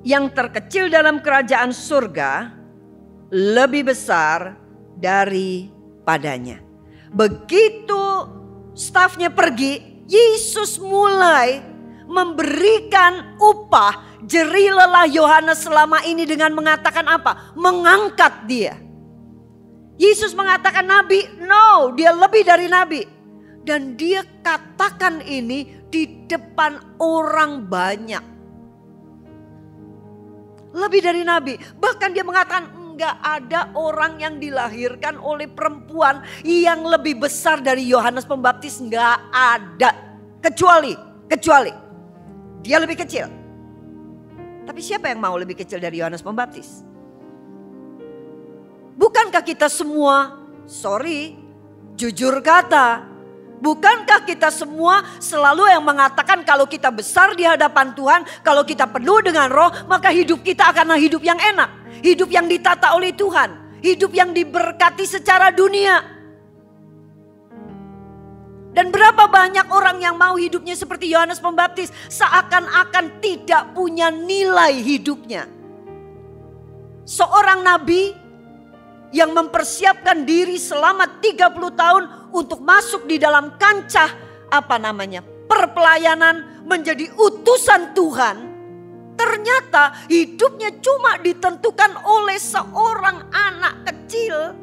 yang terkecil dalam kerajaan surga lebih besar daripadanya. Begitu stafnya pergi, Yesus mulai memberikan upah jerih lelah Yohanes selama ini dengan mengatakan apa? Mengangkat dia. Yesus mengatakan nabi, no, dia lebih dari nabi. Dan dia katakan ini di depan orang banyak. Lebih dari nabi. Bahkan dia mengatakan enggak ada orang yang dilahirkan oleh perempuan yang lebih besar dari Yohanes Pembaptis. Enggak ada. Kecuali dia lebih kecil. Tapi siapa yang mau lebih kecil dari Yohanes Pembaptis? Bukankah kita semua, jujur kata, bukankah kita semua selalu yang mengatakan kalau kita besar di hadapan Tuhan, kalau kita penuh dengan roh, maka hidup kita akanlah hidup yang enak. Hidup yang ditata oleh Tuhan. Hidup yang diberkati secara dunia. Dan berapa banyak orang yang mau hidupnya seperti Yohanes Pembaptis, seakan-akan tidak punya nilai hidupnya. Seorang nabi yang mempersiapkan diri selama 30 tahun untuk masuk di dalam kancah perpelayanan, menjadi utusan Tuhan. Ternyata hidupnya cuma ditentukan oleh seorang anak kecil,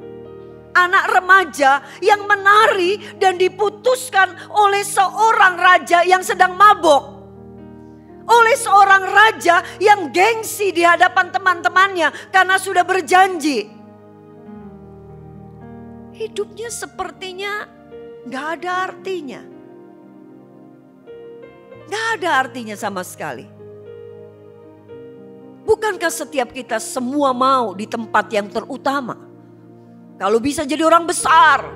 anak remaja yang menari dan diputuskan oleh seorang raja yang sedang mabok. Oleh seorang raja yang gengsi di hadapan teman-temannya karena sudah berjanji. Hidupnya sepertinya gak ada artinya. Gak ada artinya sama sekali. Bukankah setiap kita semua mau di tempat yang terutama? Kalau bisa jadi orang besar.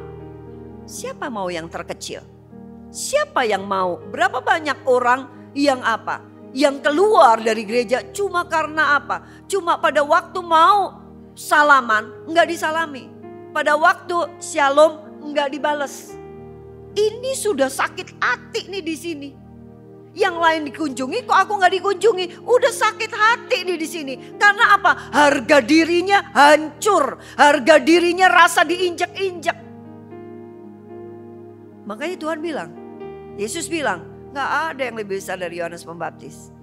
Siapa mau yang terkecil? Siapa yang mau? Berapa banyak orang yang apa? Yang keluar dari gereja cuma karena apa? Cuma pada waktu mau salaman enggak disalami. Pada waktu shalom enggak dibales. Ini sudah sakit hati nih di sini. Yang lain dikunjungi, kok aku nggak dikunjungi? Udah sakit hati nih di sini. Karena apa? Harga dirinya hancur, harga dirinya rasa diinjak-injak. Makanya Tuhan bilang, Yesus bilang, nggak ada yang lebih besar dari Yohanes Pembaptis.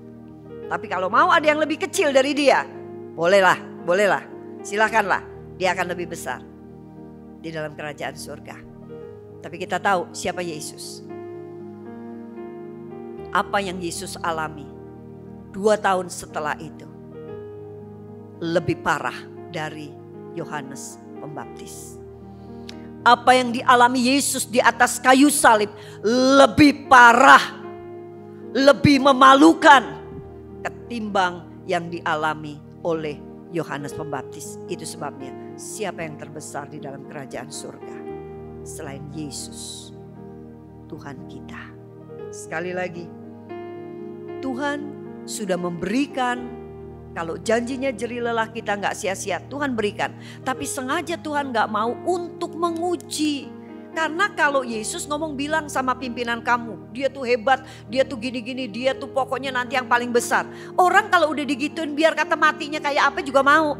Tapi kalau mau ada yang lebih kecil dari dia, bolehlah, silakanlah. Dia akan lebih besar di dalam kerajaan surga. Tapi kita tahu siapa Yesus. Apa yang Yesus alami 2 tahun setelah itu lebih parah dari Yohanes Pembaptis. Apa yang dialami Yesus di atas kayu salib lebih parah, lebih memalukan ketimbang yang dialami oleh Yohanes Pembaptis. Itu sebabnya siapa yang terbesar di dalam kerajaan surga selain Yesus, Tuhan kita. Sekali lagi, Tuhan sudah memberikan, kalau janjinya jerih lelah kita nggak sia-sia, Tuhan berikan. Tapi sengaja Tuhan nggak mau untuk menguji. Karena kalau Yesus bilang sama pimpinan kamu, dia tuh hebat, dia tuh gini-gini, dia tuh pokoknya nanti yang paling besar. Orang kalau udah digituin biar kata matinya kayak apa juga mau.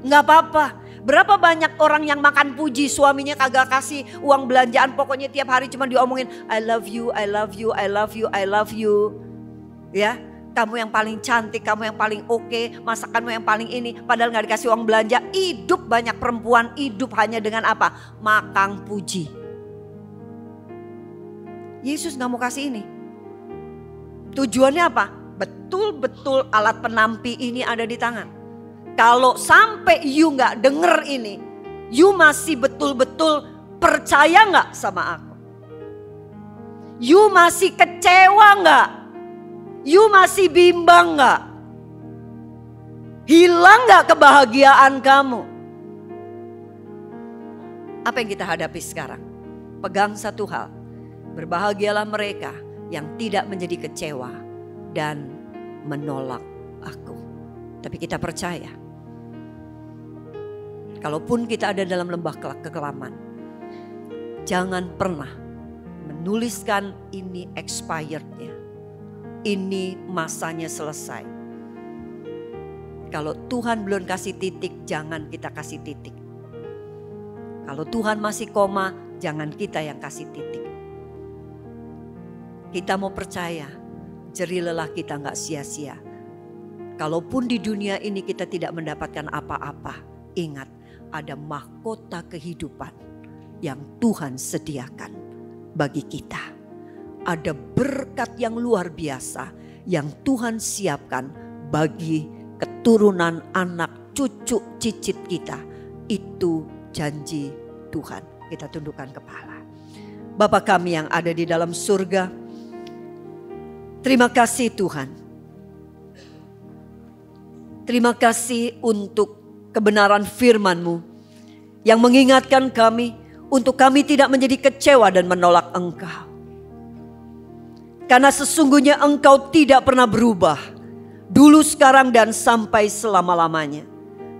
Nggak apa-apa. Berapa banyak orang yang makan puji, suaminya kagak kasih uang belanjaan, pokoknya tiap hari cuma diomongin I love you, I love you, I love you, I love you. Ya, kamu yang paling cantik, kamu yang paling oke, masakanmu yang paling ini. Padahal gak dikasih uang belanja. Hidup banyak perempuan, hidup hanya dengan apa? Makan puji. Yesus gak mau kasih ini. Tujuannya apa? Betul-betul alat penampi ini ada di tangan. Kalau sampai you gak denger ini, you masih betul-betul percaya gak sama aku? You masih kecewa gak? You masih bimbang gak? Hilang gak kebahagiaan kamu? Apa yang kita hadapi sekarang? Pegang satu hal. Berbahagialah mereka yang tidak menjadi kecewa dan menolak aku. Tapi kita percaya. Kalaupun kita ada dalam lembah kekelaman, jangan pernah menuliskan ini expirednya. Ini masanya selesai. Kalau Tuhan belum kasih titik, jangan kita kasih titik. Kalau Tuhan masih koma, jangan kita yang kasih titik. Kita mau percaya, jerih lelah kita gak sia-sia. Kalaupun di dunia ini kita tidak mendapatkan apa-apa, ingat ada mahkota kehidupan yang Tuhan sediakan bagi kita. Ada berkat yang luar biasa yang Tuhan siapkan bagi keturunan anak cucu cicit kita. Itu janji Tuhan. Kita tundukkan kepala. Bapa kami yang ada di dalam surga, terima kasih Tuhan. Terima kasih untuk kebenaran firman-Mu yang mengingatkan kami untuk kami tidak menjadi kecewa dan menolak Engkau. Karena sesungguhnya Engkau tidak pernah berubah. Dulu, sekarang, dan sampai selama-lamanya.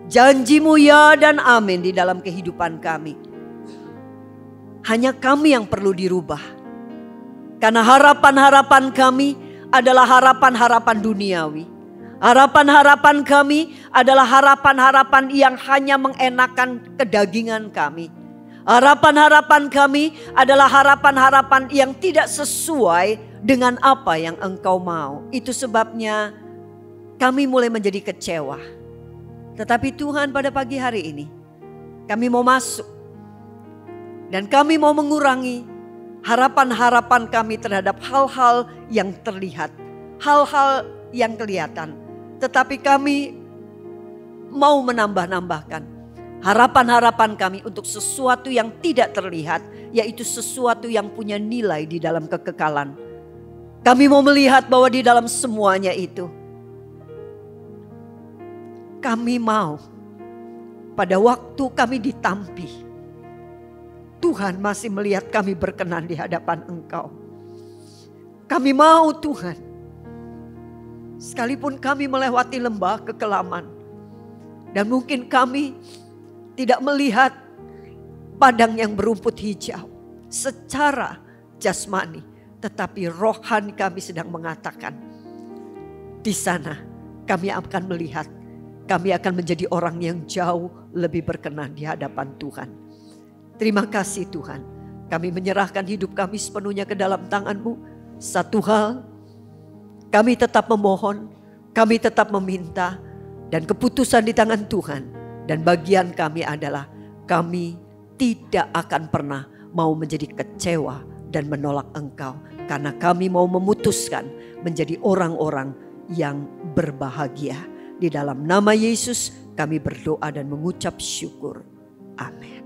Janji-Mu ya dan amin di dalam kehidupan kami. Hanya kami yang perlu dirubah. Karena harapan-harapan kami adalah harapan-harapan duniawi. Harapan-harapan kami adalah harapan-harapan yang hanya mengenakan kedagingan kami. Harapan-harapan kami adalah harapan-harapan yang tidak sesuai dengan apa yang Engkau mau. Itu sebabnya kami mulai menjadi kecewa. Tetapi Tuhan, pada pagi hari ini kami mau masuk dan kami mau mengurangi harapan-harapan kami terhadap hal-hal yang terlihat, hal-hal yang kelihatan. Tetapi kami mau menambah-nambahkan harapan-harapan kami untuk sesuatu yang tidak terlihat, yaitu sesuatu yang punya nilai di dalam kekekalan. Kami mau melihat bahwa di dalam semuanya itu, kami mau pada waktu kami ditampi, Tuhan masih melihat kami berkenan di hadapan Engkau. Kami mau Tuhan, sekalipun kami melewati lembah kekelaman, dan mungkin kami tidak melihat padang yang berumput hijau secara jasmani, tetapi rohani kami sedang mengatakan, di sana kami akan melihat, kami akan menjadi orang yang jauh lebih berkenan di hadapan Tuhan. Terima kasih Tuhan, kami menyerahkan hidup kami sepenuhnya ke dalam tangan-Mu. Satu hal, kami tetap memohon, kami tetap meminta, dan keputusan di tangan Tuhan. Dan bagian kami adalah kami tidak akan pernah mau menjadi kecewa dan menolak Engkau. Karena kami mau memutuskan menjadi orang-orang yang berbahagia. Di dalam nama Yesus kami berdoa dan mengucap syukur. Amin.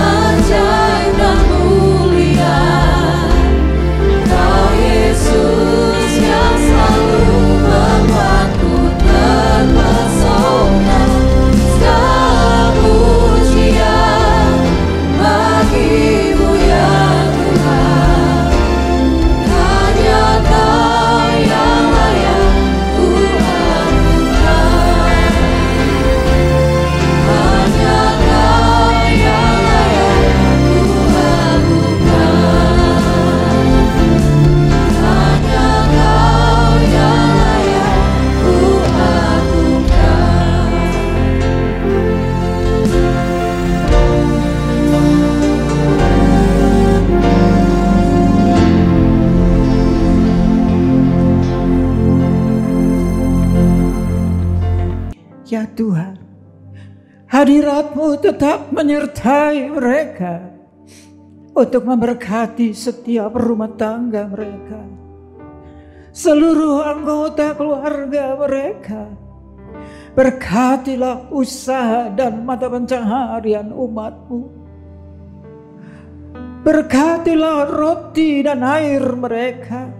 Ajaib dan mulia, Kau Yesus yang selalu membuatku terpesona. Segala pujian bagi-Mu ya Tuhan, hanya Kau yang layak ku anugerah. Hanya Kau yang layak ku anugerah. Hanya Kau yang layak ku anugerah. Ya Tuhan, hadirat-Mu tetap menyertai mereka untuk memberkati setiap rumah tangga mereka, seluruh anggota keluarga mereka. Berkatilah usaha dan mata pencaharian umat-Mu. Berkatilah roti dan air mereka.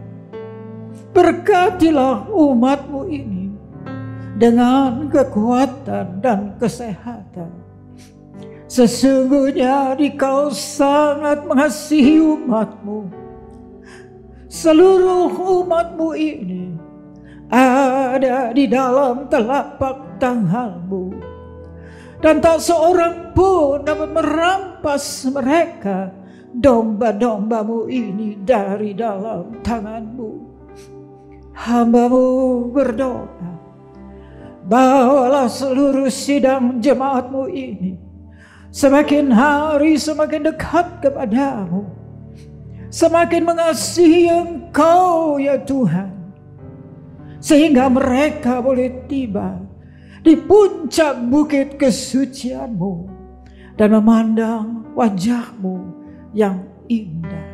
Berkatilah umat-Mu ini dengan kekuatan dan kesehatan. Sesungguhnya Engkau sangat mengasihi umat-Mu. Seluruh umat-Mu ini ada di dalam telapak tangan-Mu, dan tak seorang pun dapat merampas mereka, domba-domba-Mu ini, dari dalam tangan-Mu. Hamba-Mu berdoa, bawalah seluruh sidang jemaat-Mu ini semakin hari semakin dekat kepadamu, semakin mengasihi Engkau ya Tuhan, sehingga mereka boleh tiba di puncak bukit kesucian-Mu dan memandang wajah-Mu yang indah.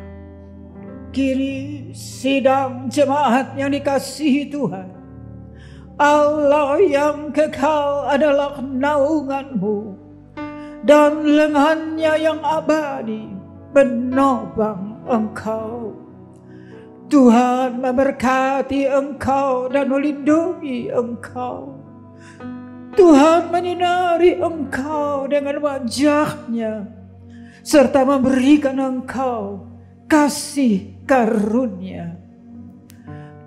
Kini sidang jemaat yang dikasihi Tuhan, Allah yang kekal adalah naungan-Mu, dan lengannya yang abadi menopang Engkau. Tuhan memberkati Engkau dan melindungi Engkau. Tuhan menyinari Engkau dengan wajah-Nya, serta memberikan Engkau kasih karunia.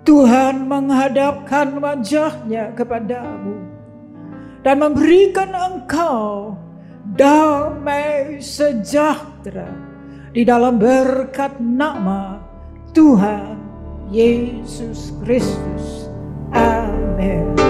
Tuhan menghadapkan wajah-Nya kepadamu dan memberikan engkau damai sejahtera di dalam berkat nama Tuhan Yesus Kristus. Amin.